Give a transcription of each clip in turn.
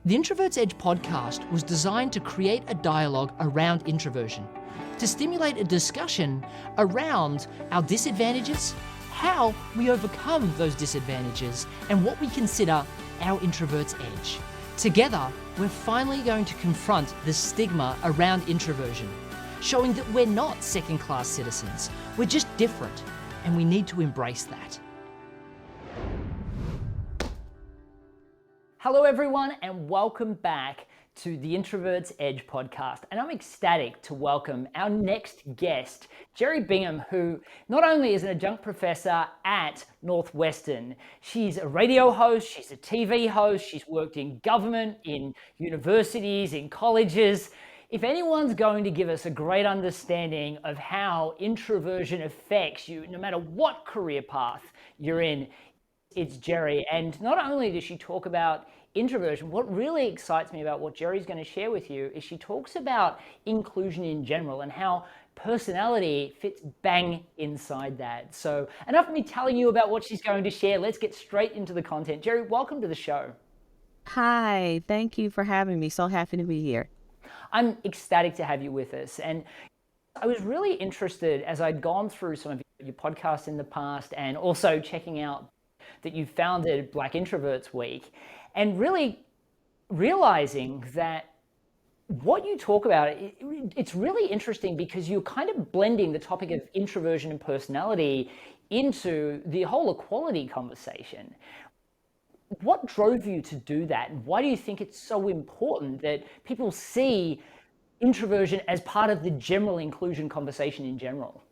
The Introvert's Edge podcast was designed to create a dialogue around introversion, to stimulate a discussion around our disadvantages, how we overcome those disadvantages, and what we consider our introvert's edge. Together, we're finally going to confront the stigma around introversion, showing that we're not second-class citizens, we're just different, and we need to embrace that. Hello everyone, and welcome back to the Introvert's Edge podcast. And I'm ecstatic to welcome our next guest, Jerry Bingham, who not only is an adjunct professor at Northwestern, she's a radio host, she's a TV host, she's worked in government, in universities, in colleges. If anyone's going to give us a great understanding of how introversion affects you, no matter what career path you're in, it's Jerry. And not only does she talk about introversion, what really excites me about what Jerry's going to share with you is she talks about inclusion in general and how personality fits bang inside that. So enough of me telling you about what she's going to share. Let's get straight into the content. Jerry, welcome to the show. Hi, thank you for having me. So happy to be here. I'm ecstatic to have you with us. And I was really interested as I'd gone through some of your podcasts in the past and also checking out that you founded Black Introverts Week, and really realizing that what you talk about, it's really interesting because you're kind of blending the topic of introversion and personality into the whole equality conversation. What drove you to do that? And why do you think it's so important that people see introversion as part of the general inclusion conversation in general?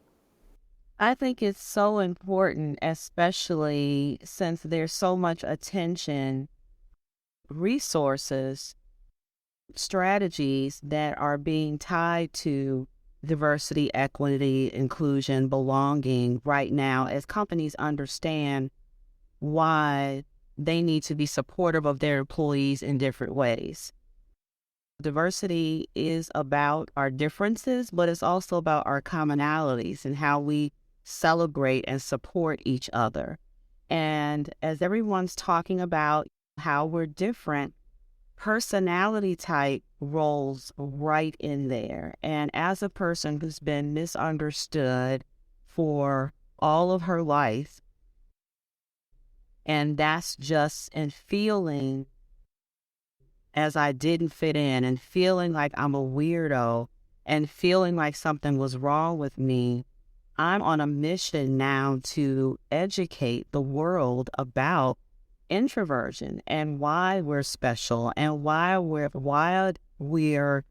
I think it's so important, especially since there's so much attention, resources, strategies that are being tied to diversity, equity, inclusion, belonging right now as companies understand why they need to be supportive of their employees in different ways. Diversity is about our differences, but it's also about our commonalities and how we celebrate and support each other. And as everyone's talking about how we're different, personality type rolls right in there. And as a person who's been misunderstood for all of her life, and that's just in feeling as I didn't fit in and feeling like I'm a weirdo and feeling like something was wrong with me, I'm on a mission now to educate the world about introversion and why we're special and why we're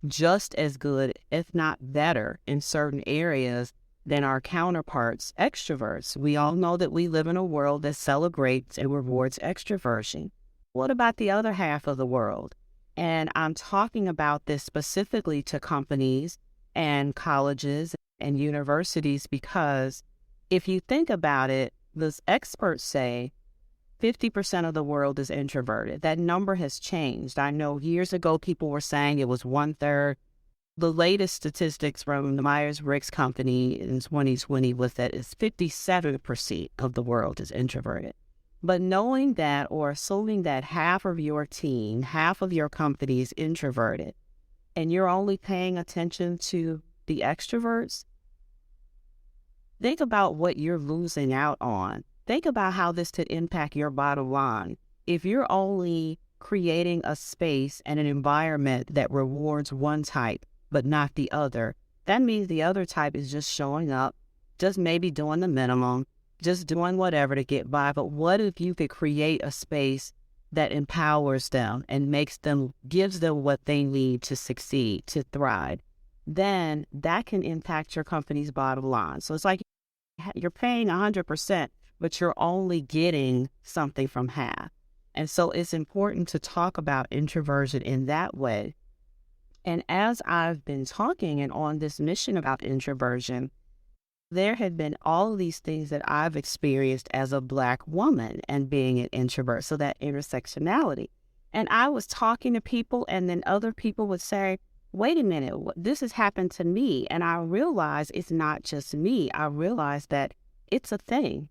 just as good, if not better, in certain areas than our counterparts, extroverts. We all know that we live in a world that celebrates and rewards extroversion. What about the other half of the world? And I'm talking about this specifically to companies and colleges and universities because if you think about it, those experts say 50% of the world is introverted. That number has changed. I know years ago people were saying it was 1/3. The latest statistics from the MyersBriggs company in 2020 was that it's 57% of the world is introverted. But knowing that or assuming that half of your team, half of your company is introverted, and you're only paying attention to the extroverts, think about what you're losing out on. Think about how this could impact your bottom line. If you're only creating a space and an environment that rewards one type but not the other, that means the other type is just showing up, just maybe doing the minimum, just doing whatever to get by. But what if you could create a space that empowers them and gives them what they need to succeed, to thrive? Then that can impact your company's bottom line. So it's like you're paying 100%, but you're only getting something from half. And so it's important to talk about introversion in that way. And as I've been talking and on this mission about introversion, there have been all of these things that I've experienced as a Black woman and being an introvert, so that intersectionality. And I was talking to people, and then other people would say, wait a minute, this has happened to me. And I realized it's not just me. I realized that it's a thing.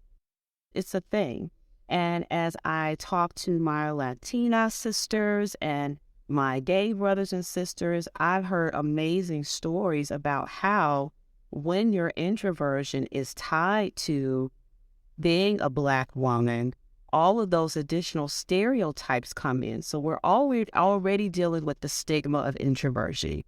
It's a thing. And as I talk to my Latina sisters and my gay brothers and sisters, I've heard amazing stories about how when your introversion is tied to being a Black woman, all of those additional stereotypes come in. So we're already dealing with the stigma of introversion.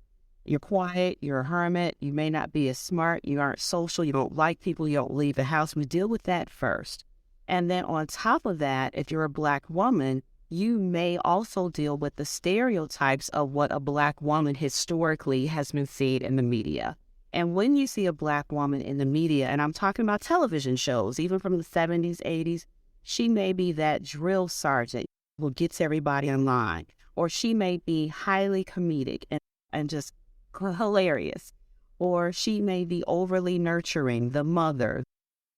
You're quiet, you're a hermit, you may not be as smart, you aren't social, you don't like people, you don't leave the house. We deal with that first. And then on top of that, if you're a Black woman, you may also deal with the stereotypes of what a Black woman historically has been seen in the media. And when you see a Black woman in the media, and I'm talking about television shows, even from the 70s, 80s, she may be that drill sergeant who gets everybody in line, or she may be highly comedic and just hilarious, or she may be overly nurturing, the mother,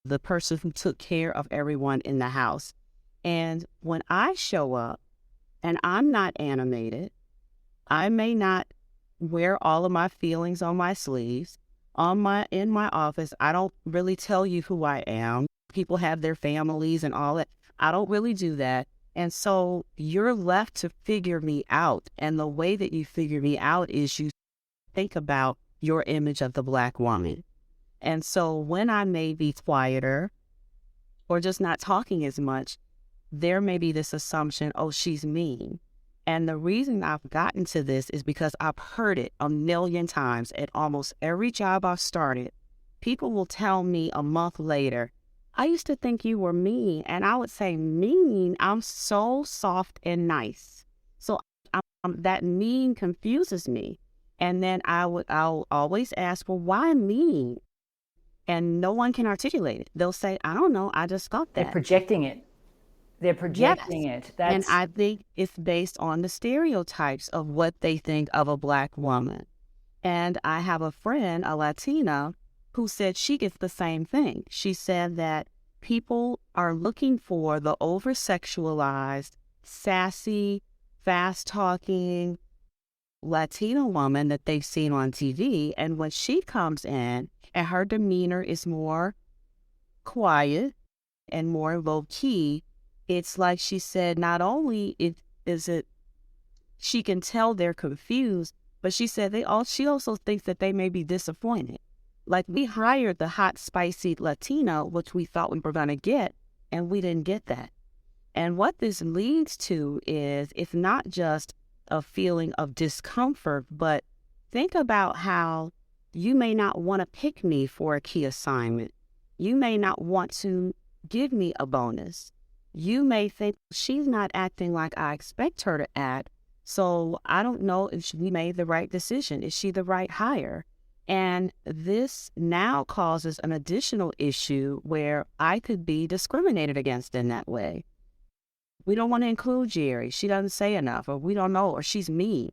the person who took care of everyone in the house. And when I show up and I'm not animated, I may not wear all of my feelings on my sleeves. In my office, I don't really tell you who I am. People have their families and all that. I don't really do that. And so you're left to figure me out. And the way that you figure me out is you think about your image of the Black woman. And so when I may be quieter or just not talking as much, there may be this assumption, oh, she's mean. And the reason I've gotten to this is because I've heard it a million times at almost every job I've started. People will tell me a month later, I used to think you were mean. And I would say, mean? I'm so soft and nice. So that mean confuses me. And then I'll always ask, well, why mean? And no one can articulate it. They'll say, I don't know, I just thought that. They're projecting it. They're projecting Yes. it. And That's I think it's based on the stereotypes of what they think of a Black woman. And I have a friend, a Latina, who said she gets the same thing. She said that people are looking for the over-sexualized, sassy, fast-talking Latina woman that they've seen on TV. And when she comes in and her demeanor is more quiet and more low-key, it's like she said, not only is it she can tell they're confused, but she said she also thinks that they may be disappointed. Like, we hired the hot, spicy Latina, which we thought we were going to get, and we didn't get that. And what this leads to is it's not just a feeling of discomfort, but think about how you may not want to pick me for a key assignment. You may not want to give me a bonus. You may think she's not acting like I expect her to act, so I don't know if we made the right decision. Is she the right hire? And this now causes an additional issue where I could be discriminated against in that way. We don't want to include Jerry. She doesn't say enough, or we don't know, or she's mean.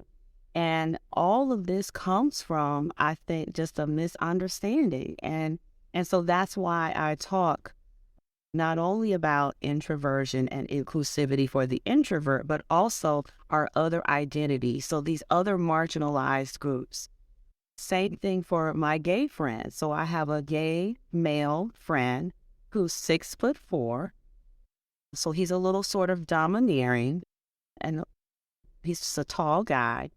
And all of this comes from, I think, just a misunderstanding. And so that's why I talk not only about introversion and inclusivity for the introvert, but also our other identities. So these other marginalized groups. Same thing for my gay friends. So I have a gay male friend who's 6'4". So he's a little sort of domineering, and he's just a tall guy.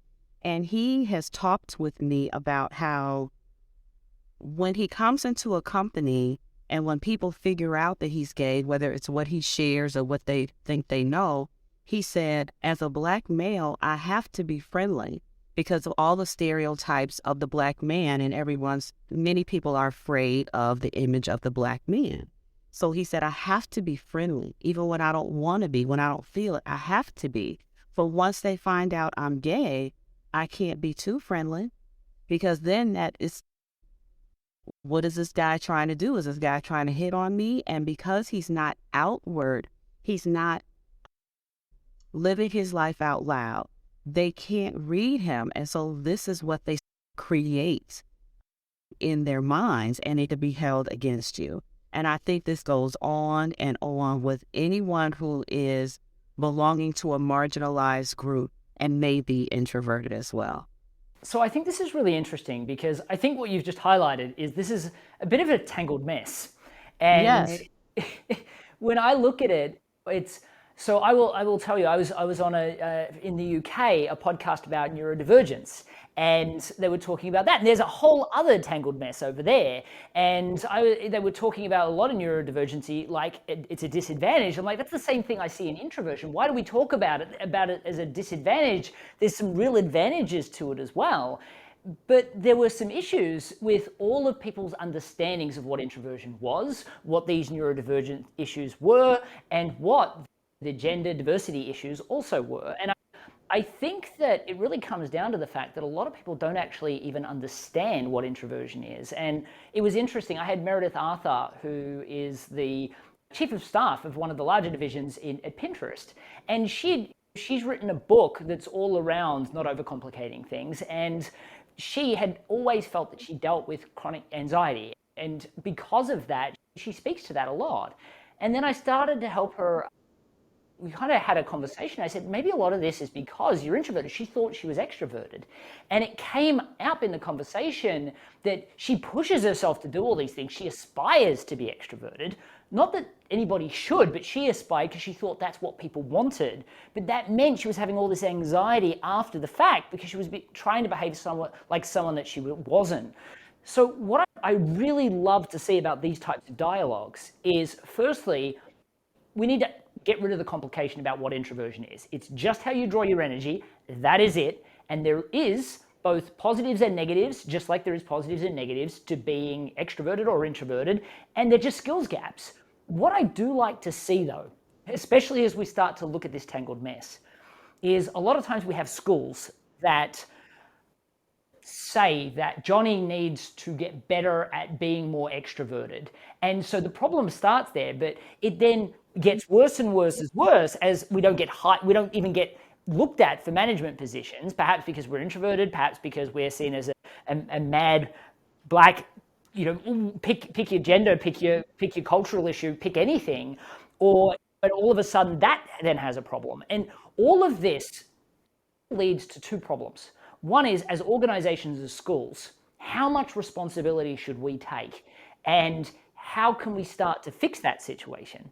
And he has talked with me about how when he comes into a company and when people figure out that he's gay, whether it's what he shares or what they think they know, he said, as a Black male, I have to be friendly because of all the stereotypes of the Black man, and many people are afraid of the image of the Black man. So he said, I have to be friendly, even when I don't want to be, when I don't feel it, I have to be. But once they find out I'm gay, I can't be too friendly, because then what is this guy trying to do? Is this guy trying to hit on me? And because he's not outward, he's not living his life out loud, they can't read him. And so this is what they create in their minds, and it could be held against you. And I think this goes on and on with anyone who is belonging to a marginalized group and may be introverted as well. So I think this is really interesting, because I think what you've just highlighted is this is a bit of a tangled mess. And Yes. when I look at it, It's so I will tell you, I was on in the UK a podcast about neurodivergence, and they were talking about that. And there's a whole other tangled mess over there, and they were talking about a lot of neurodivergency, like it's a disadvantage. I'm like, that's the same thing I see in introversion. Why do we talk about it as a disadvantage? There's some real advantages to it as well. But there were some issues with all of people's understandings of what introversion was, what these neurodivergent issues were, and what the gender diversity issues also were. And I think that it really comes down to the fact that a lot of people don't actually even understand what introversion is. And it was interesting. I had Meredith Arthur, who is the chief of staff of one of the larger divisions at Pinterest, and she's written a book that's all around not overcomplicating things. And she had always felt that she dealt with chronic anxiety. And because of that, she speaks to that a lot. And then I started to help her. We kind of had a conversation. I said, maybe a lot of this is because you're introverted. She thought she was extroverted. And it came up in the conversation that she pushes herself to do all these things. She aspires to be extroverted. Not that anybody should, but she aspired because she thought that's what people wanted. But that meant she was having all this anxiety after the fact because she was trying to behave somewhat like someone that she wasn't. So what I really love to see about these types of dialogues is, firstly, we need to get rid of the complication about what introversion is. It's just how you draw your energy. That is it. And there is both positives and negatives, just like there is positives and negatives to being extroverted or introverted, and they're just skills gaps. What I do like to see, though, especially as we start to look at this tangled mess, is a lot of times we have schools that say that Johnny needs to get better at being more extroverted. And so the problem starts there, but it then gets worse and worse as we don't even get looked at for management positions, perhaps because we're introverted, perhaps because we're seen as a mad black, pick your gender, pick your cultural issue, pick anything, but all of a sudden that then has a problem. And all of this leads to two problems. One is, as organizations and schools, how much responsibility should we take? And how can we start to fix that situation?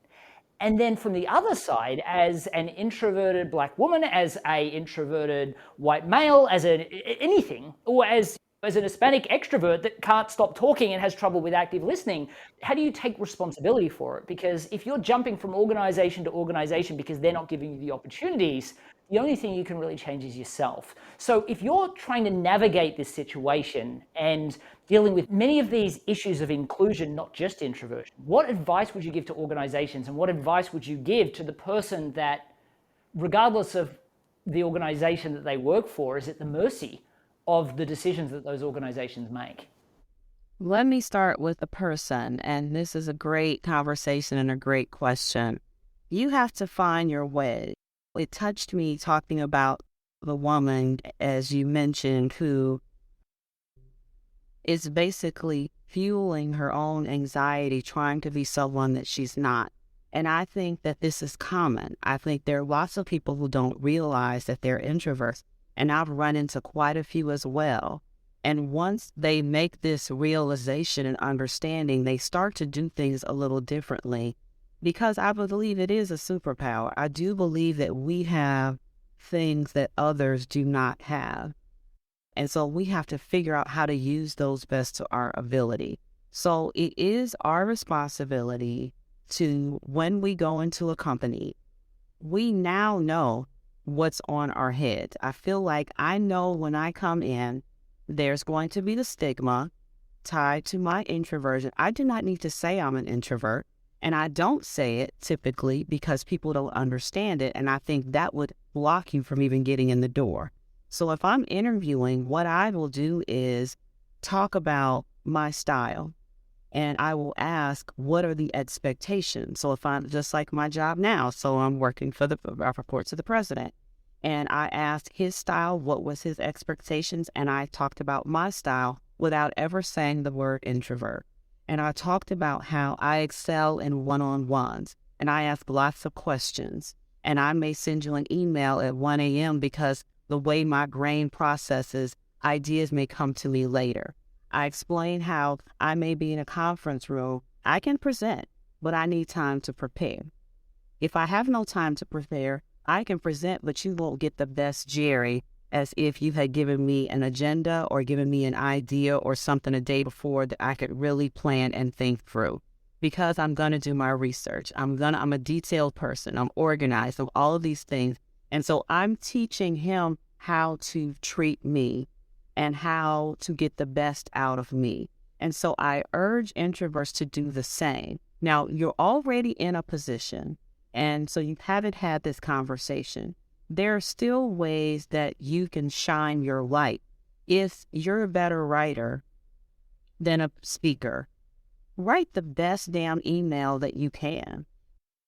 And then from the other side, as an introverted black woman, as an introverted white male, as anything, or as an Hispanic extrovert that can't stop talking and has trouble with active listening, how do you take responsibility for it? Because if you're jumping from organization to organization because they're not giving you the opportunities, the only thing you can really change is yourself. So if you're trying to navigate this situation and dealing with many of these issues of inclusion, not just introversion, what advice would you give to organizations, and what advice would you give to the person that, regardless of the organization that they work for, is at the mercy of the decisions that those organizations make? Let me start with the person, and this is a great conversation and a great question. You have to find your way. It touched me talking about the woman, as you mentioned, who is basically fueling her own anxiety, trying to be someone that she's not. And I think that this is common. I think there are lots of people who don't realize that they're introverts, and I've run into quite a few as well. And once they make this realization and understanding, they start to do things a little differently, because I believe it is a superpower. I do believe that we have things that others do not have. And so we have to figure out how to use those best to our ability. So it is our responsibility to, when we go into a company, we now know what's on our head. I feel like I know when I come in, there's going to be the stigma tied to my introversion. I do not need to say I'm an introvert. And I don't say it typically because people don't understand it. And I think that would block you from even getting in the door. So if I'm interviewing, what I will do is talk about my style. And I will ask, what are the expectations? So if I'm just like my job now, so I'm working for I report to the president. And I asked his style, what was his expectations? And I talked about my style without ever saying the word introvert. And I talked about how I excel in one-on-ones, and I ask lots of questions. And I may send you an email at 1 a.m. because the way my brain processes, ideas may come to me later. I explain how I may be in a conference room. I can present, but I need time to prepare. If I have no time to prepare, I can present, but you won't get the best Jerry as if you had given me an agenda or given me an idea or something a day before that I could really plan and think through. Because I'm going to do my research. I'm a detailed person. I'm organized. So all of these things. And so I'm teaching him how to treat me and how to get the best out of me. And so I urge introverts to do the same. Now, you're already in a position, and so you haven't had this conversation. There are still ways that you can shine your light. If you're a better writer than a speaker, write the best damn email that you can.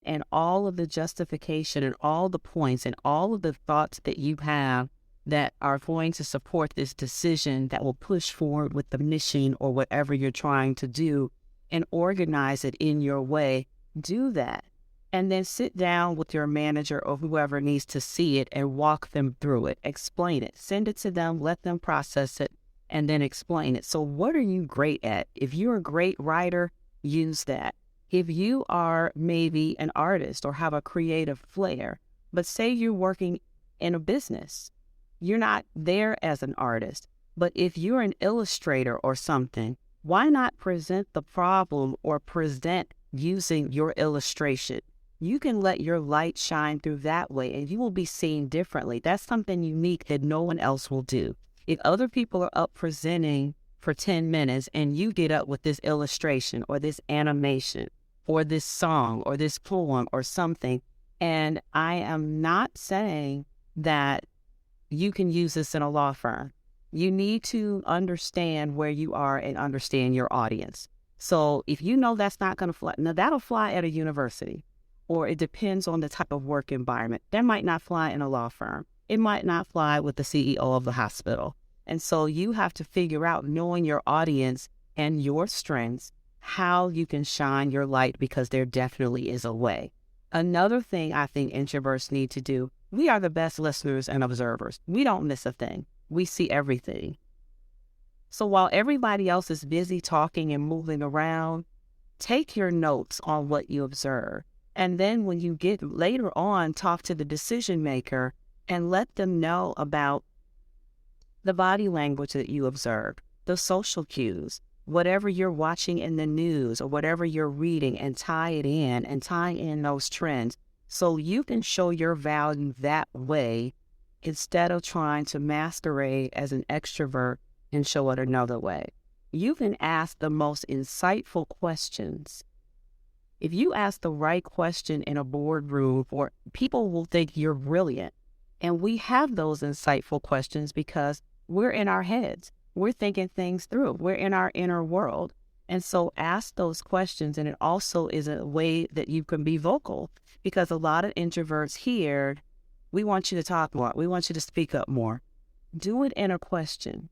And all of the justification and all the points and all of the thoughts that you have that are going to support this decision that will push forward with the mission or whatever you're trying to do, and organize it in your way, do that. And then sit down with your manager or whoever needs to see it and walk them through it, explain it, send it to them, let them process it, and then explain it. So what are you great at? If you're a great writer, use that. If you are maybe an artist or have a creative flair, but say you're working in a business, you're not there as an artist, but if you're an illustrator or something, why not present the problem or present using your illustration? You can let your light shine through that way, and you will be seen differently. That's something unique that no one else will do. If other people are up presenting for 10 minutes and you get up with this illustration or this animation or this song or this poem or something, and I am not saying that you can use this in a law firm. You need to understand where you are and understand your audience. So if you know that's not going to fly, now that'll fly at a university, or it depends on the type of work environment. That might not fly in a law firm. It might not fly with the CEO of the hospital. And so you have to figure out, knowing your audience and your strengths, how you can shine your light, because there definitely is a way. Another thing I think introverts need to do, we are the best listeners and observers. We don't miss a thing. We see everything. So while everybody else is busy talking and moving around, take your notes on what you observe. And then when you get later on, talk to the decision maker and let them know about the body language that you observe, the social cues, whatever you're watching in the news or whatever you're reading, and tie in those trends so you can show your value that way instead of trying to masquerade as an extrovert and show it another way. You can ask the most insightful questions. If you ask the right question in a boardroom, or people will think you're brilliant. And we have those insightful questions because we're in our heads. We're thinking things through. We're in our inner world. And so ask those questions. And it also is a way that you can be vocal, because a lot of introverts here, we want you to talk more. We want you to speak up more. Do it in a question.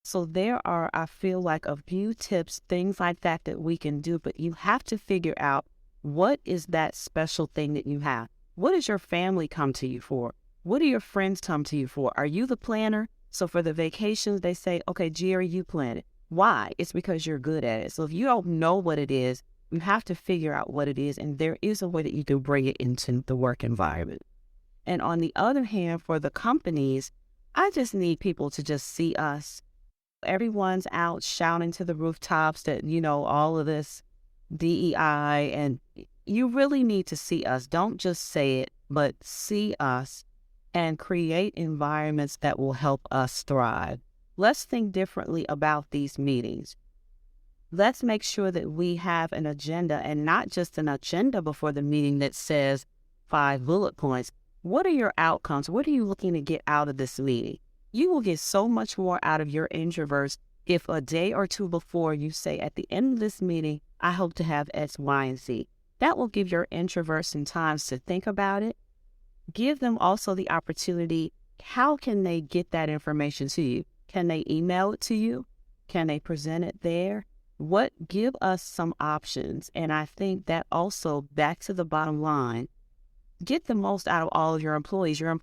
So there are, I feel like, a few tips, things like that we can do, but you have to figure out, what is that special thing that you have? What does your family come to you for? What do your friends come to you for? Are you the planner? So for the vacations, they say, okay, Jerry, you plan it. Why? It's because you're good at it. So if you don't know what it is, you have to figure out what it is, and there is a way that you can bring it into the work environment. And on the other hand, for the companies, I just need people to just see us. Everyone's out shouting to the rooftops that, all of this DEI, and you really need to see us. Don't just say it, but see us and create environments that will help us thrive. Let's think differently about these meetings. Let's make sure that we have an agenda, and not just an agenda before the meeting that says 5 bullet points. What are your outcomes? What are you looking to get out of this meeting? You will get so much more out of your introverts if a day or two before you say, at the end of this meeting, I hope to have X, Y, and Z. That will give your introverts some time to think about it. Give them also the opportunity, how can they get that information to you? Can they email it to you? Can they present it there? Give us some options. And I think that also, back to the bottom line, get the most out of all of your employees. You're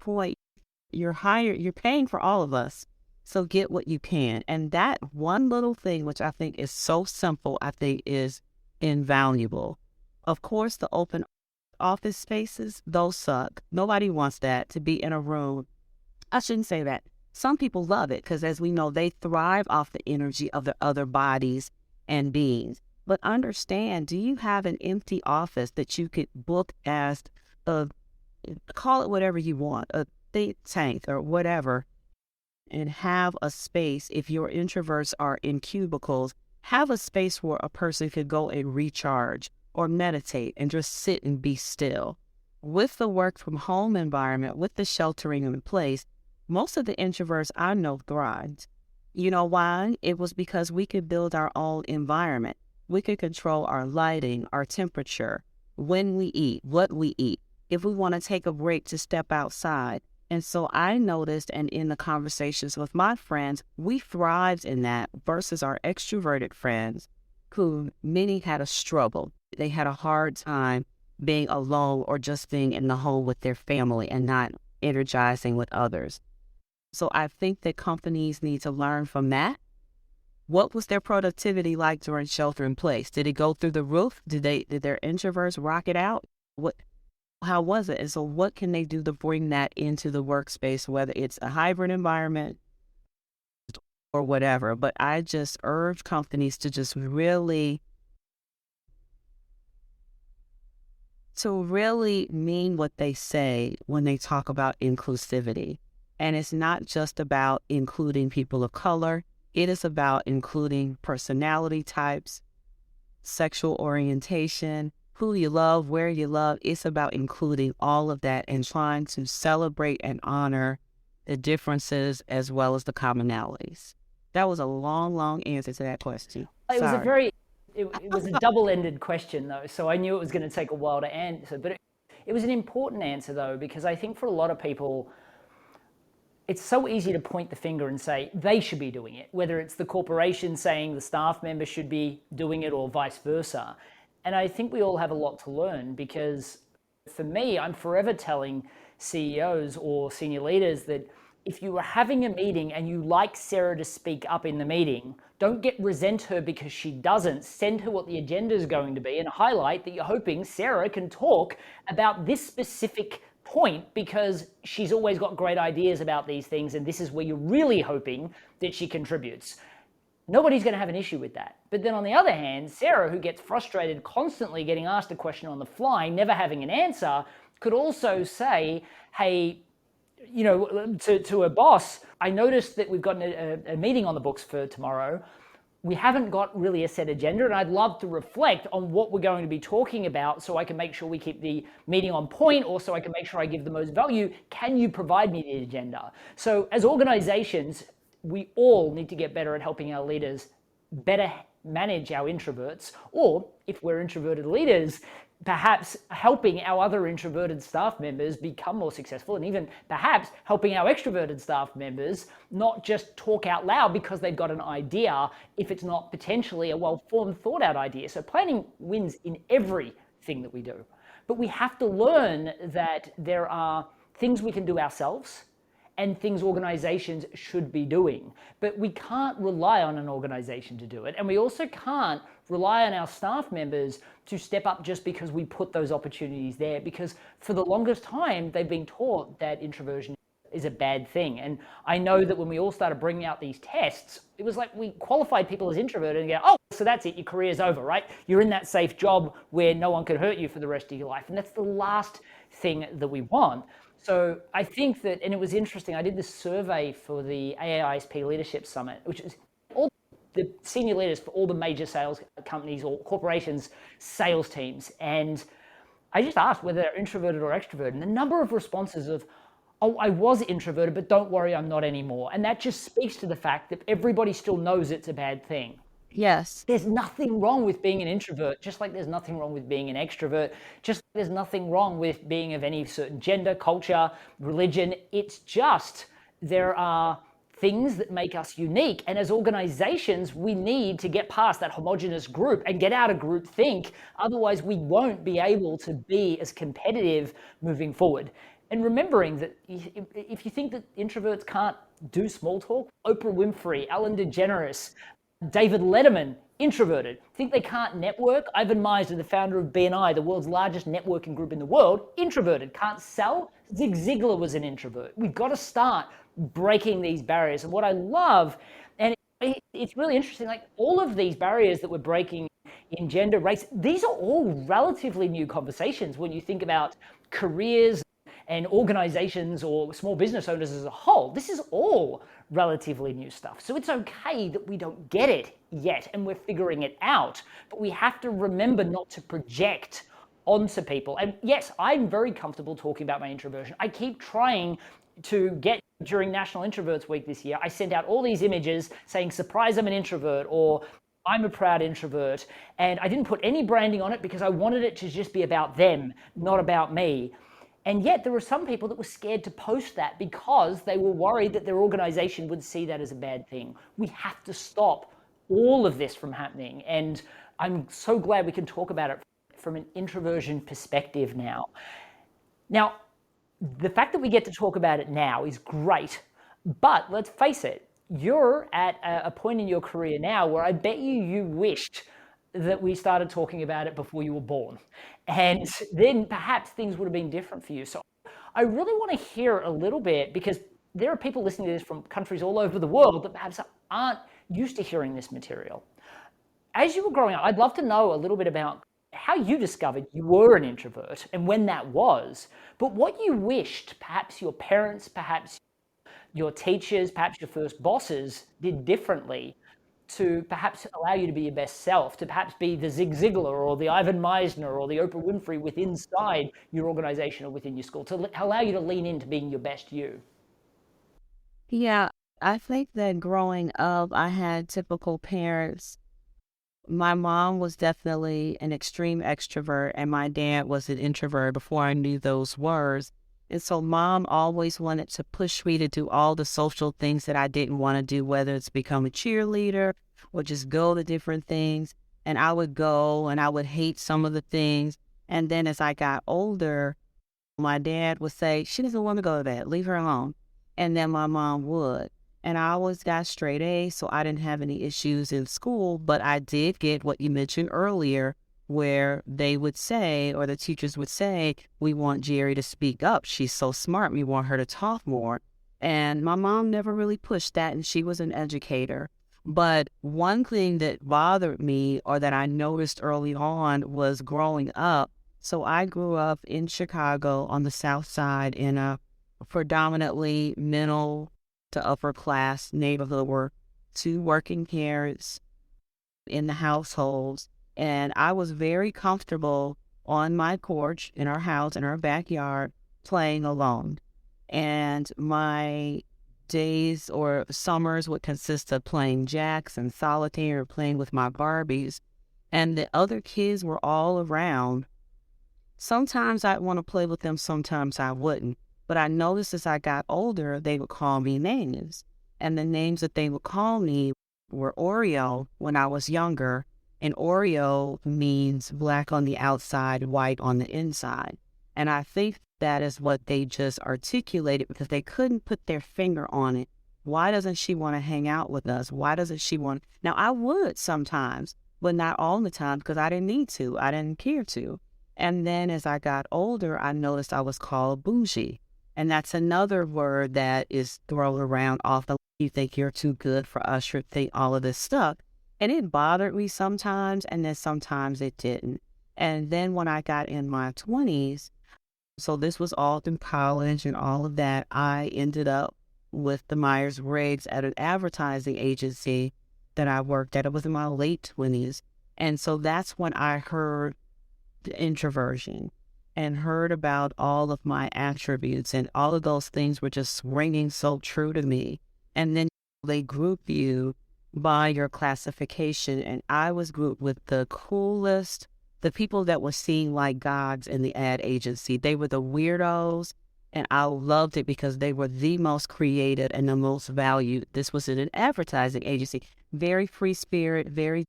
paying for all of us. So get what you can. And that one little thing, which I think is so simple, I think is invaluable. Of course, the open office spaces, those suck. Nobody wants that, to be in a room. I shouldn't say that. Some people love it because, as we know, they thrive off the energy of the other bodies and beings. But understand, do you have an empty office that you could book as a, call it whatever you want, a think tank or whatever, and have a space? If your introverts are in cubicles, have a space where a person could go and recharge or meditate and just sit and be still. With the work from home environment, with the sheltering in place, most of the introverts I know thrived. You know why? It was because we could build our own environment. We could control our lighting, our temperature, when we eat, what we eat, if we want to take a break to step outside. And so I noticed, and in the conversations with my friends, we thrived in that versus our extroverted friends, who many had a struggle. They had a hard time being alone or just being in the home with their family and not energizing with others. So I think that companies need to learn from that. What was their productivity like during shelter in place? Did it go through the roof? Did their introverts rock it out? How was it? And so what can they do to bring that into the workspace, whether it's a hybrid environment or whatever? But I just urge companies to just really mean what they say when they talk about inclusivity. And it's not just about including people of color. It is about including personality types, sexual orientation, who you love, where you love. It's about including all of that and trying to celebrate and honor the differences as well as the commonalities. That was a long, long answer to that question. It was a double-ended question though, so I knew it was going to take a while to answer, but it was an important answer though, because I think for a lot of people, it's so easy to point the finger and say they should be doing it, whether it's the corporation saying the staff member should be doing it or vice versa. And I think we all have a lot to learn, because for me, I'm forever telling CEOs or senior leaders that if you are having a meeting and you like Sarah to speak up in the meeting, don't resent her because she doesn't. Send her what the agenda is going to be and highlight that you're hoping Sarah can talk about this specific point because she's always got great ideas about these things, and this is where you're really hoping that she contributes. Nobody's going to have an issue with that. But then on the other hand, Sarah, who gets frustrated constantly getting asked a question on the fly, never having an answer, could also say, hey, to a boss, I noticed that we've got a meeting on the books for tomorrow. We haven't got really a set agenda, and I'd love to reflect on what we're going to be talking about so I can make sure we keep the meeting on point, or so I can make sure I give the most value. Can you provide me the agenda? So as organizations, we all need to get better at helping our leaders better manage our introverts, or if we're introverted leaders, perhaps helping our other introverted staff members become more successful, and even perhaps helping our extroverted staff members not just talk out loud because they've got an idea if it's not potentially a well-formed, thought-out idea. So planning wins in everything that we do. But we have to learn that there are things we can do ourselves and things organizations should be doing. But we can't rely on an organization to do it. And we also can't rely on our staff members to step up just because we put those opportunities there, because for the longest time, they've been taught that introversion is a bad thing. And I know that when we all started bringing out these tests, it was like we qualified people as introverted and go, oh, so that's it, your career's over, right? You're in that safe job where no one can hurt you for the rest of your life. And that's the last thing that we want. So I think that, and it was interesting, I did this survey for the AAISP Leadership Summit, which is all the senior leaders for all the major sales companies or corporations' sales teams. And I just asked whether they're introverted or extroverted. And the number of responses of, oh, I was introverted, but don't worry, I'm not anymore. And that just speaks to the fact that everybody still knows it's a bad thing. Yes. There's nothing wrong with being an introvert, just like there's nothing wrong with being an extrovert, just like there's nothing wrong with being of any certain gender, culture, religion. It's just there are things that make us unique. And as organizations, we need to get past that homogenous group and get out of groupthink. Otherwise, we won't be able to be as competitive moving forward. And remembering that if you think that introverts can't do small talk, Oprah Winfrey, Ellen DeGeneres, David Letterman, introverted, think they can't network. Ivan Misner, the founder of BNI, the world's largest networking group in the world, introverted, can't sell. Zig Ziglar was an introvert. We've got to start breaking these barriers. And what I love, and it's really interesting, like all of these barriers that we're breaking in gender, race, these are all relatively new conversations when you think about careers and organizations or small business owners as a whole. This is all relatively new stuff. So it's okay that we don't get it yet and we're figuring it out, but we have to remember not to project onto people. And yes, I'm very comfortable talking about my introversion. I keep trying to get, during National Introverts Week this year, I sent out all these images saying, surprise, I'm an introvert, or I'm a proud introvert. And I didn't put any branding on it because I wanted it to just be about them, not about me. And yet there were some people that were scared to post that because they were worried that their organization would see that as a bad thing. We have to stop all of this from happening. And I'm so glad we can talk about it from an introversion perspective now. Now, the fact that we get to talk about it now is great, but let's face it, you're at a point in your career now where I bet you wished that we started talking about it before you were born. And then perhaps things would have been different for you. So I really want to hear a little bit, because there are people listening to this from countries all over the world that perhaps aren't used to hearing this material. As you were growing up, I'd love to know a little bit about how you discovered you were an introvert and when that was, but what you wished perhaps your parents, perhaps your teachers, perhaps your first bosses did differently to perhaps allow you to be your best self, to perhaps be the Zig Ziglar or the Ivan Misner or the Oprah Winfrey within inside your organization or within your school, to allow you to lean into being your best you. Yeah, I think that growing up, I had typical parents. My mom was definitely an extreme extrovert, and my dad was an introvert before I knew those words. And so mom always wanted to push me to do all the social things that I didn't want to do, whether it's become a cheerleader or just go to different things. And I would go and I would hate some of the things. And then as I got older, my dad would say, she doesn't want to go to that, leave her alone. And then my mom would. And I always got straight A's, so I didn't have any issues in school. But I did get what you mentioned earlier, where they would say, or the teachers would say, we want Jerry to speak up. She's so smart. We want her to talk more. And my mom never really pushed that, and she was an educator. But one thing that bothered me, or that I noticed early on, was growing up. So I grew up in Chicago on the South Side in a predominantly middle to upper class neighborhood, were two working parents in the households. And I was very comfortable on my porch in our house, in our backyard, playing alone. And my days or summers would consist of playing jacks and solitaire, playing with my Barbies. And the other kids were all around. Sometimes I'd want to play with them, sometimes I wouldn't. But I noticed as I got older, they would call me names. And the names that they would call me were Oreo when I was younger. And Oreo means black on the outside, white on the inside. And I think that is what they just articulated because they couldn't put their finger on it. Why doesn't she want to hang out with us? Why doesn't she want... Now, I would sometimes, but not all the time because I didn't need to. I didn't care to. And then as I got older, I noticed I was called bougie. And that's another word that is thrown around often. You think you're too good for us, you think all of this stuff. And it bothered me sometimes, and then sometimes it didn't. And then when I got in my 20s, so this was all through college and all of that, I ended up with the MyersBriggs at an advertising agency that I worked at. It was in my late 20s. And so that's when I heard the introversion and heard about all of my attributes, and all of those things were just ringing so true to me. And then they group you by your classification, and I was grouped with the coolest, the people that were seen like gods in the ad agency. They were the weirdos, and I loved it because they were the most creative and the most valued. This was in an advertising agency, very free spirit, very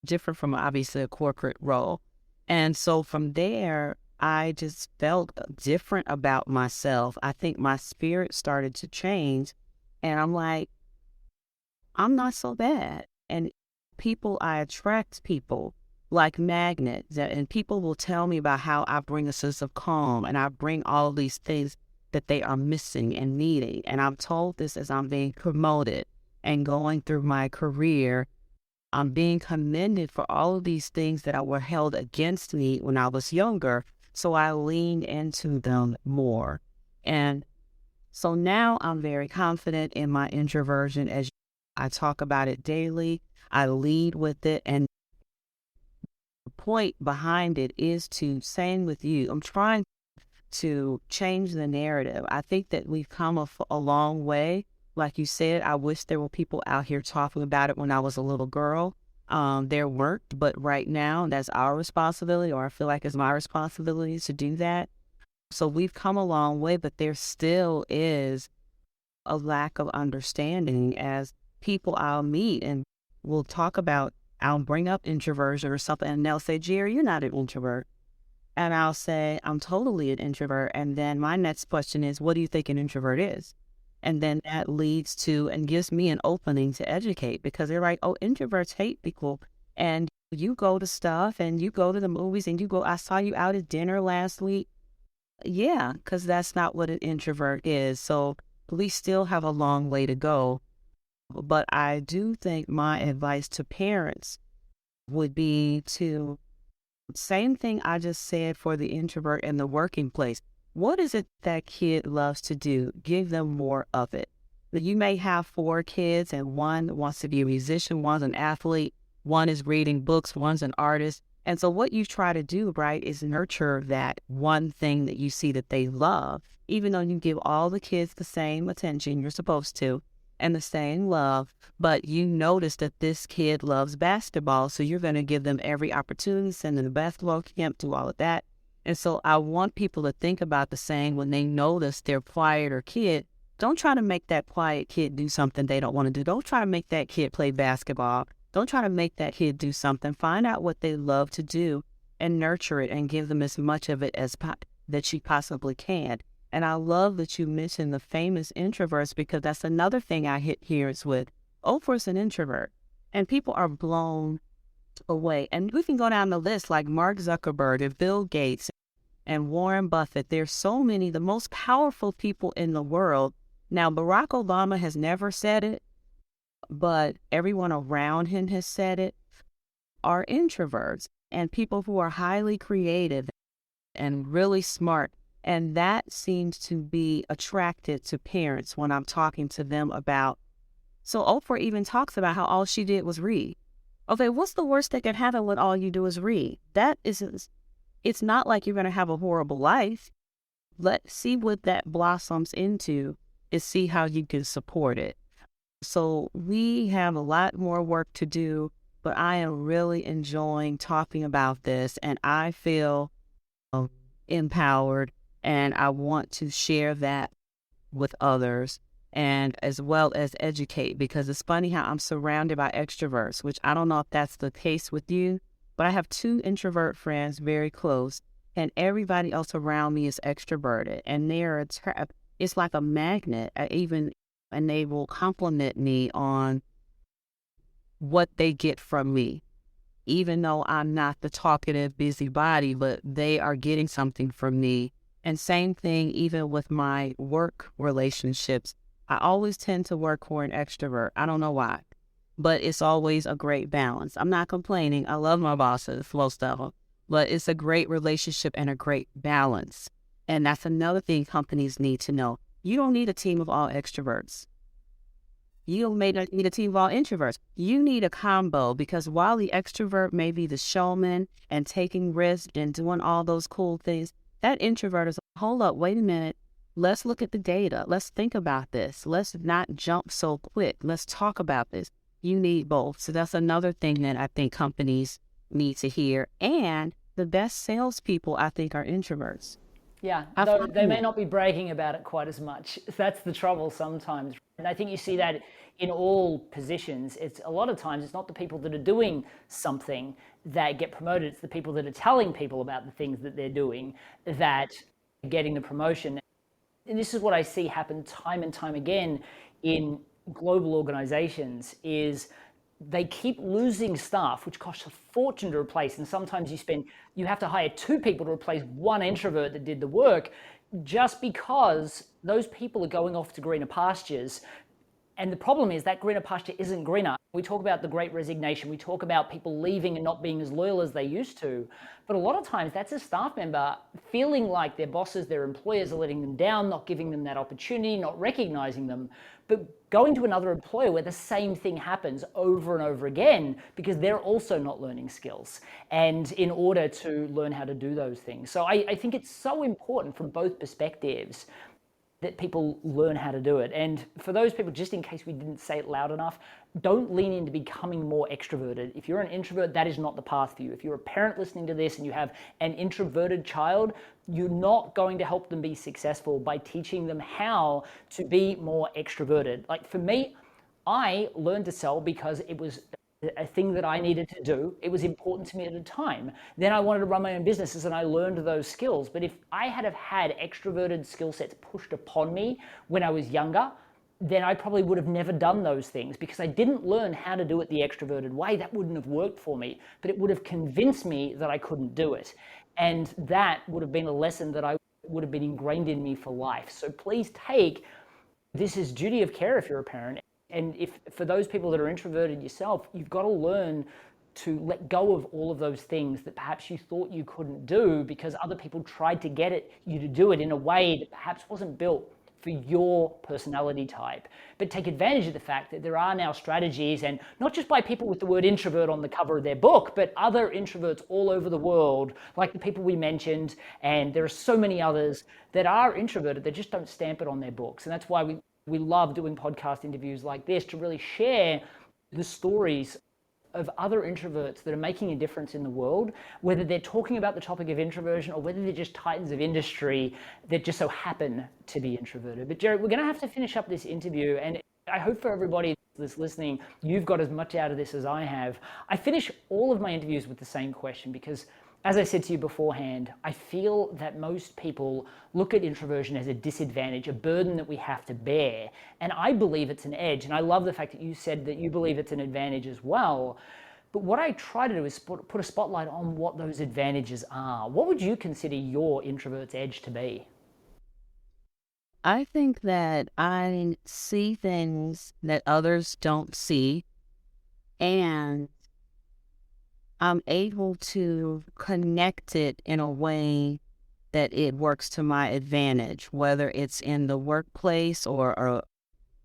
different from obviously a corporate role. And so from there, I just felt different about myself. I think my spirit started to change, and I'm like, I'm not so bad. And people, I attract people like magnets, and people will tell me about how I bring a sense of calm and I bring all of these things that they are missing and needing. And I'm told this as I'm being promoted and going through my career. I'm being commended for all of these things that were held against me when I was younger. So I leaned into them more. And so now I'm very confident in my introversion as I talk about it daily. I lead with it. And the point behind it is to, same with you, I'm trying to change the narrative. I think that we've come a long way. Like you said, I wish there were people out here talking about it when I was a little girl. There weren't, but right now that's our responsibility, or I feel like it's my responsibility to do that. So we've come a long way, but there still is a lack of understanding as people I'll meet and we'll talk about, I'll bring up introversion or something, and they'll say, Jerry, you're not an introvert. And I'll say, I'm totally an introvert. And then my next question is, what do you think an introvert is? And then that leads to and gives me an opening to educate, because they're like, oh, introverts hate people. And you go to stuff and you go to the movies and you go, I saw you out at dinner last week. Yeah, because that's not what an introvert is. So we still have a long way to go. But I do think my advice to parents would be to, same thing I just said for the introvert in the working place. What is it that kid loves to do? Give them more of it. You may have 4 kids and one wants to be a musician, one's an athlete, one is reading books, one's an artist. And so what you try to do, right, is nurture that one thing that you see that they love, even though you give all the kids the same attention you're supposed to and the same love, but you notice that this kid loves basketball, so you're going to give them every opportunity, send them to basketball camp, do all of that. And so I want people to think about the same when they notice their quieter kid. Don't try to make that quiet kid do something they don't want to do. Don't try to make that kid play basketball. Don't try to make that kid do something. Find out what they love to do and nurture it and give them as much of it as that you possibly can. And I love that you mentioned the famous introverts, because that's another thing I hear is with, Oprah's an introvert. And people are blown away. And we can go down the list like Mark Zuckerberg and Bill Gates and Warren Buffett. There's so many, the most powerful people in the world. Now, Barack Obama has never said it, but everyone around him has said it, are introverts and people who are highly creative and really smart. And that seems to be attracted to parents when I'm talking to them about. So Oprah even talks about how all she did was read. Okay, what's the worst that can happen when all you do is read? That isn't, it's not like you're going to have a horrible life. Let's see what that blossoms into, is see how you can support it. So we have a lot more work to do, but I am really enjoying talking about this, and I feel empowered. And I want to share that with others, and as well as educate, because it's funny how I'm surrounded by extroverts, which I don't know if that's the case with you, but I have 2 introvert friends very close, and everybody else around me is extroverted, and it's like a magnet. And they will compliment me on what they get from me, even though I'm not the talkative busybody, but they are getting something from me. And same thing, even with my work relationships, I always tend to work for an extrovert. I don't know why, but it's always a great balance. I'm not complaining. I love my bosses, most of them, but it's a great relationship and a great balance. And that's another thing companies need to know. You don't need a team of all extroverts. You may not need a team of all introverts. You need a combo, because while the extrovert may be the showman and taking risks and doing all those cool things, that introvert is, hold up, wait a minute. Let's look at the data. Let's think about this. Let's not jump so quick. Let's talk about this. You need both. So that's another thing that I think companies need to hear. And the best salespeople, I think, are introverts. Yeah, though they may not be bragging about it quite as much. That's the trouble sometimes. And I think you see that in all positions. It's a lot of times it's not the people that are doing something that get promoted. It's the people that are telling people about the things that they're doing that are getting the promotion. And this is what I see happen time and time again in global organizations, is they keep losing staff, which costs a fortune to replace. And sometimes you have to hire two people to replace one introvert that did the work, just because those people are going off to greener pastures. And the problem is that greener pasture isn't greener. We talk about the great resignation. We talk about people leaving and not being as loyal as they used to. But a lot of times that's a staff member feeling like their bosses, their employers are letting them down, not giving them that opportunity, not recognizing them, but going to another employer where the same thing happens over and over again because they're also not learning skills and in order to learn how to do those things. So I think it's so important from both perspectives that people learn how to do it. And for those people, just in case we didn't say it loud enough, don't lean into becoming more extroverted. If you're an introvert, that is not the path for you. If you're a parent listening to this and you have an introverted child, you're not going to help them be successful by teaching them how to be more extroverted. Like for me, I learned to sell because it was a thing that I needed to do. It was important to me at the time. Then I wanted to run my own businesses and I learned those skills. But if I had have had extroverted skill sets pushed upon me when I was younger, then I probably would have never done those things because I didn't learn how to do it the extroverted way. That wouldn't have worked for me, but it would have convinced me that I couldn't do it. And that would have been a lesson that I would have been ingrained in me for life. So please take this as duty of care if you're a parent. And if for those people that are introverted yourself, you've got to learn to let go of all of those things that perhaps you thought you couldn't do because other people tried to get you to do it in a way that perhaps wasn't built for your personality type. But take advantage of the fact that there are now strategies, and not just by people with the word introvert on the cover of their book, but other introverts all over the world, like the people we mentioned, and there are so many others that are introverted, they just don't stamp it on their books. And that's why we love doing podcast interviews like this, to really share the stories of other introverts that are making a difference in the world, whether they're talking about the topic of introversion or whether they're just titans of industry that just so happen to be introverted. But Jared, we're going to have to finish up this interview, and I hope for everybody that's listening, you've got as much out of this as I have. I finish all of my interviews with the same question because, as I said to you beforehand, I feel that most people look at introversion as a disadvantage, a burden that we have to bear. And I believe it's an edge. And I love the fact that you said that you believe it's an advantage as well. But what I try to do is put a spotlight on what those advantages are. What would you consider your introvert's edge to be? I think that I see things that others don't see, and I'm able to connect it in a way that it works to my advantage, whether it's in the workplace or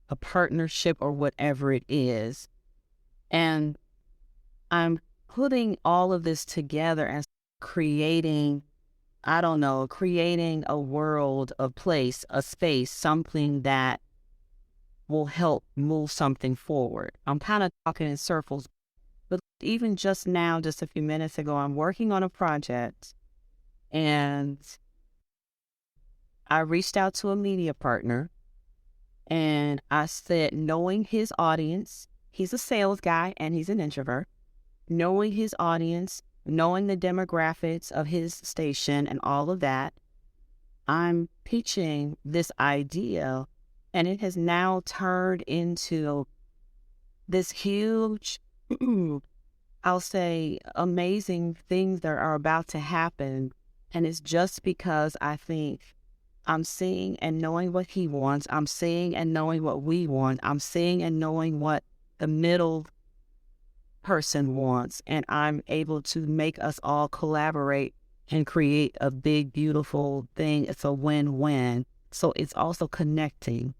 a partnership or whatever it is. And I'm putting all of this together and creating, creating a world, a place, a space, something that will help move something forward. I'm kind of talking in circles. But even just now, just a few minutes ago, I'm working on a project, and I reached out to a media partner, and I said, knowing his audience, he's a sales guy and he's an introvert, knowing his audience, knowing the demographics of his station and all of that, I'm pitching this idea, and it has now turned into this huge I'll say amazing things that are about to happen. And it's just because I think I'm seeing and knowing what he wants. I'm seeing and knowing what we want. I'm seeing and knowing what the middle person wants. And I'm able to make us all collaborate and create a big, beautiful thing. It's a win-win. So it's also connecting.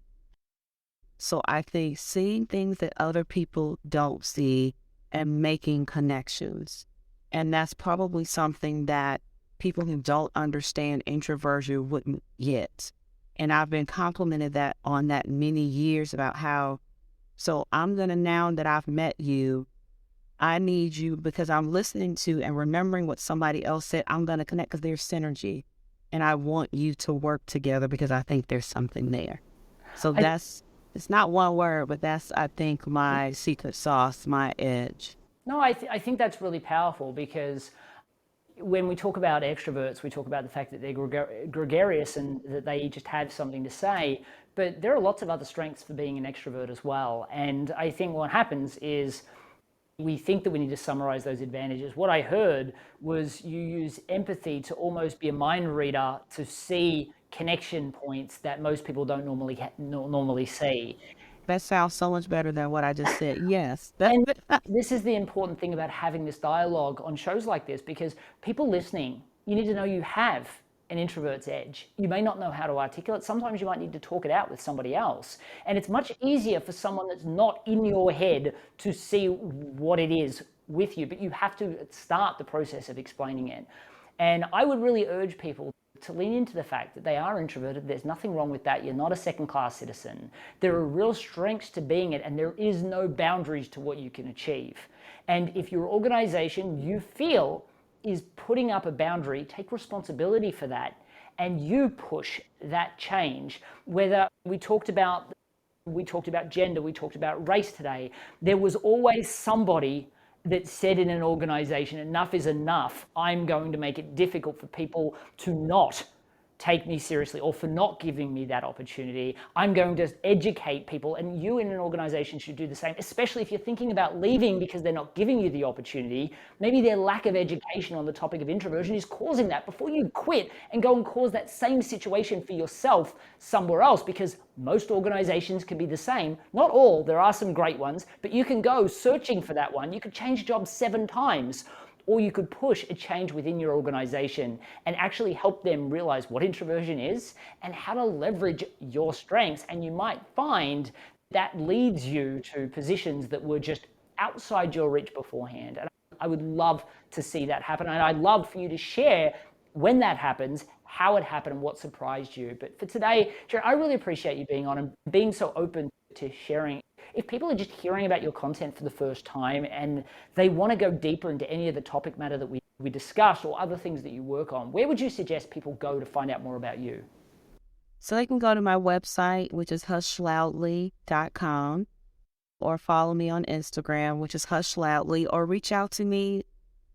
So I think seeing things that other people don't see and making connections. And that's probably something that people who don't understand introversion wouldn't get. And I've been complimented that on that many years about how, so I'm going to, now that I've met you, I need you because I'm listening to and remembering what somebody else said. I'm going to connect because there's synergy. And I want you to work together because I think there's something there. So it's not one word, but that's, I think, my secret sauce, my edge. No, I think that's really powerful because when we talk about extroverts, we talk about the fact that they're gregarious and that they just have something to say. But there are lots of other strengths for being an extrovert as well. And I think what happens is We think that we need to summarize those advantages. What I heard was you use empathy to almost be a mind reader to see connection points that most people don't normally see. That sounds so much better than what I just said. Yes. And this is the important thing about having this dialogue on shows like this, because people listening, you need to know you have an introvert's edge. You may not know how to articulate. Sometimes you might need to talk it out with somebody else. And it's much easier for someone that's not in your head to see what it is with you, but you have to start the process of explaining it. And I would really urge people to lean into the fact that they are introverted. There's nothing wrong with that. You're not a second-class citizen. There are real strengths to being it, and there is no boundaries to what you can achieve. And if your organization you feel is putting up a boundary, take responsibility for that, and you push that change. Whether we talked about gender, we talked about race today, there was always somebody that said in an organization, enough is enough. I'm going to make it difficult for people to not take me seriously or for not giving me that opportunity. I'm going to educate people, and you in an organization should do the same, especially if you're thinking about leaving because they're not giving you the opportunity. Maybe their lack of education on the topic of introversion is causing that. Before you quit and go and cause that same situation for yourself somewhere else, because most organizations can be the same. Not all, there are some great ones, but you can go searching for that one. You could change jobs 7 times. Or you could push a change within your organization and actually help them realize what introversion is and how to leverage your strengths. And you might find that leads you to positions that were just outside your reach beforehand. And I would love to see that happen. And I'd love for you to share when that happens, how it happened, and what surprised you. But for today, Jerry, I really appreciate you being on and being so open to sharing. If people are just hearing about your content for the first time and they want to go deeper into any of the topic matter that we discussed or other things that you work on, where would you suggest people go to find out more about you? So they can go to my website, which is hushloudly.com, or follow me on Instagram, which is hushloudly, or reach out to me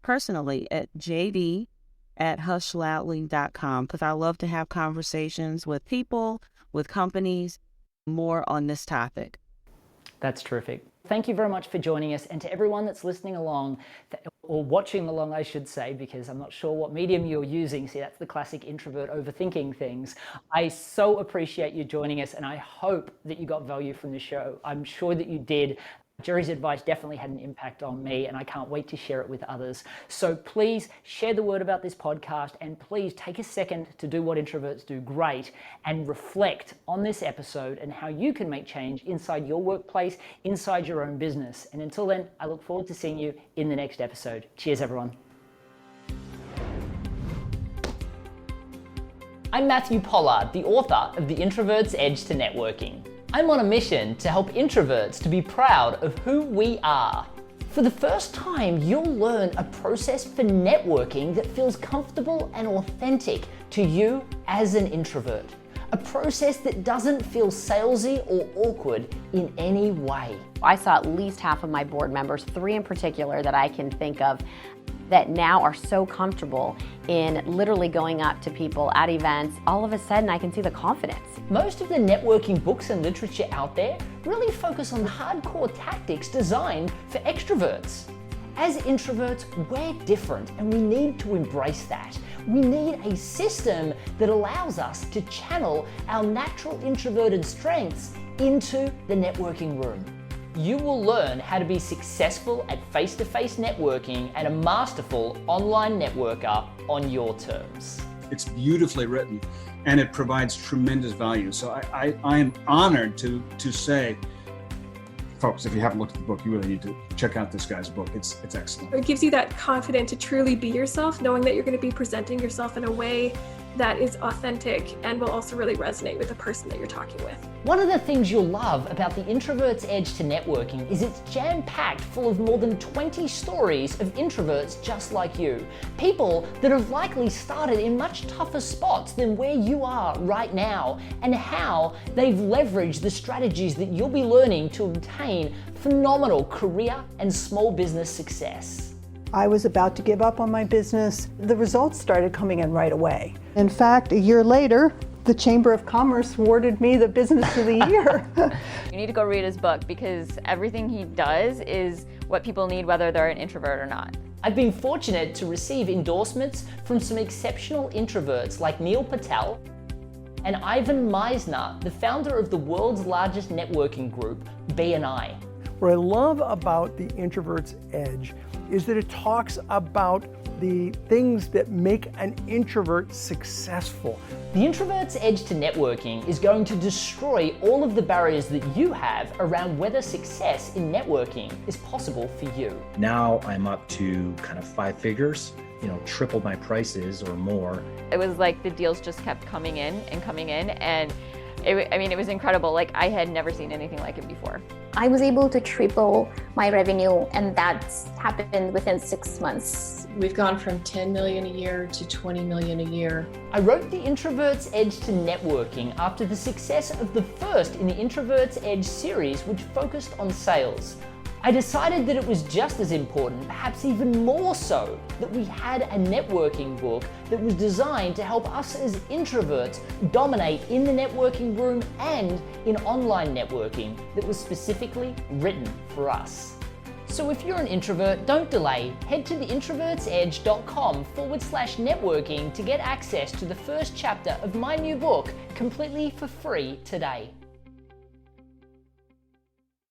personally at jd@hushloudly.com, because I love to have conversations with people, with companies, more on this topic. That's terrific. Thank you very much for joining us, and to everyone that's listening along, or watching along, I should say, because I'm not sure what medium you're using. See, that's the classic introvert overthinking things. I so appreciate you joining us, and I hope that you got value from the show. I'm sure that you did. Jerry's advice definitely had an impact on me, and I can't wait to share it with others. So please share the word about this podcast, and please take a second to do what introverts do great and reflect on this episode and how you can make change inside your workplace, inside your own business. And until then, I look forward to seeing you in the next episode. Cheers, everyone. I'm Matthew Pollard, the author of The Introvert's Edge to Networking. I'm on a mission to help introverts to be proud of who we are. For the first time, you'll learn a process for networking that feels comfortable and authentic to you as an introvert. A process that doesn't feel salesy or awkward in any way. I saw at least half of my board members, 3 in particular that I can think of, that now are so comfortable in literally going up to people at events. All of a sudden, I can see the confidence. Most of the networking books and literature out there really focus on hardcore tactics designed for extroverts. As introverts, we're different, and we need to embrace that. We need a system that allows us to channel our natural introverted strengths into the networking room. You will learn how to be successful at face-to-face networking and a masterful online networker on your terms. It's beautifully written, and it provides tremendous value. So I am honored to say, folks, if you haven't looked at the book, you really need to check out this guy's book. It's excellent. It gives you that confidence to truly be yourself, knowing that you're going to be presenting yourself in a way that is authentic and will also really resonate with the person that you're talking with. One of the things you'll love about The Introvert's Edge to Networking is it's jam-packed full of more than 20 stories of introverts just like you. People that have likely started in much tougher spots than where you are right now, and how they've leveraged the strategies that you'll be learning to obtain phenomenal career and small business success. I was about to give up on my business. The results started coming in right away. In fact, a year later, the Chamber of Commerce awarded me the Business of the Year. You need to go read his book because everything he does is what people need, whether they're an introvert or not. I've been fortunate to receive endorsements from some exceptional introverts like Neil Patel and Ivan Meisner, the founder of the world's largest networking group, BNI. What I love about the Introvert's Edge is that it talks about the things that make an introvert successful. The Introvert's Edge to Networking is going to destroy all of the barriers that you have around whether success in networking is possible for you. Now I'm up to kind of 5 figures, triple my prices or more. It was like the deals just kept coming in, and it was incredible. Like, I had never seen anything like it before. I was able to triple my revenue, and that's happened within 6 months. We've gone from 10 million a year to 20 million a year. I wrote The Introvert's Edge to Networking after the success of the first in the Introvert's Edge series, which focused on sales. I decided that it was just as important, perhaps even more so, that we had a networking book that was designed to help us as introverts dominate in the networking room and in online networking, that was specifically written for us. So if you're an introvert, don't delay. Head to theintrovertsedge.com/networking to get access to the first chapter of my new book completely for free today.